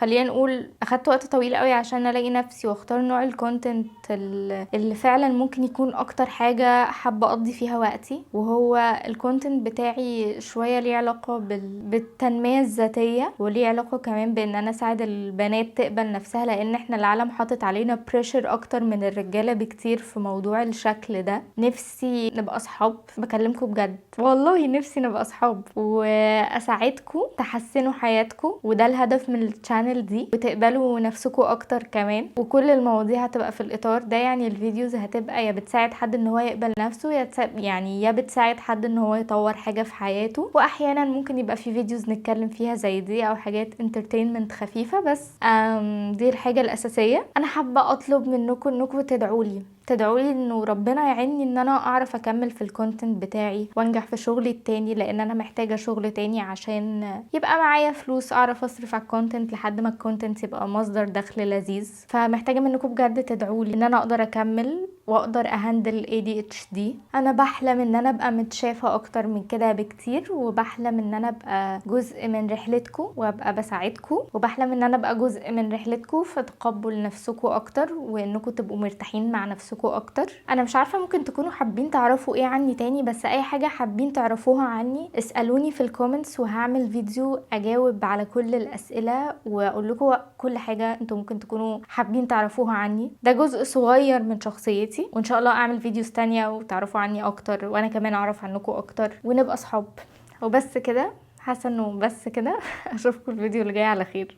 خلينا نقول اخدت وقت طويل قوي عشان الاقي نفسي واختار نوع الكونتنت اللي فعلا ممكن يكون اكتر حاجة حابة اقضي فيها وقتي. وهو الكونتنت بتاعي شوية ليه علاقة بالتنمية الذاتية، وليه علاقة كمان بان انا اساعد البنات تقبل نفسها، لان احنا العالم حاطط علينا بريشر اكتر من الرجالة بكتير في موضوع الشكل ده. نفسي نبقى اصحاب، بكلمكم بجد والله، نفسي نبقى اصحاب واساعدكم تحسنوا حياتكم، وده الهدف من الشانل دي، وتقبلوا نفسكم اكتر كمان. وكل المواضيع هتبقى في الاطار ده، يعني الفيديوز هتبقى يا بتساعد حد ان هو يقبل نفسه، يا بتساعد حد ان هو يطور حاجة في حياته. واحيانا ممكن يبقى في فيديوز نتكلم فيها زي دي او حاجات انترتينمنت خفيفة، بس دي الحاجة الاساسية. انا حابة اطلب منكم انكم تدعولي انه ربنا يعيني ان انا اعرف اكمل في الكونتنت بتاعي وانجح في شغلي التاني، لان انا محتاجة شغل تاني عشان يبقى معايا فلوس اعرف اصرف على الكونتنت لحد ما الكونتنت يبقى مصدر دخل لذيذ. فمحتاجة منكم بجد تدعولي ان انا اقدر اكمل واقدر اهندل ADHD. انا بحلم ان انا ابقى متشافة اكتر من كده بكتير، وبحلم ان انا ابقى جزء من رحلتكم وابقى بساعدكم، وبحلم ان انا ابقى جزء من رحلتكم في تقبل نفسكم اكتر، وانكم تبقوا مرتاحين مع نفسكم اكتر. انا مش عارفة ممكن تكونوا حابين تعرفوا ايه عني تاني، بس اي حاجة حابين تعرفوها عني اسألوني في الكومنتس، وهعمل فيديو اجاوب على كل الاسئلة واقول لكم كل حاجة انتم ممكن تكونوا حابين تعرفوها عني. ده جزء صغير من شخصيتي، وان شاء الله اعمل فيديوز تانية وتعرفوا عني اكتر، وانا كمان اعرف عنكم اكتر، ونبقى صحاب. وبس كده، حاسه انه بس كده. اشوفكم الفيديو اللي جاي على خير.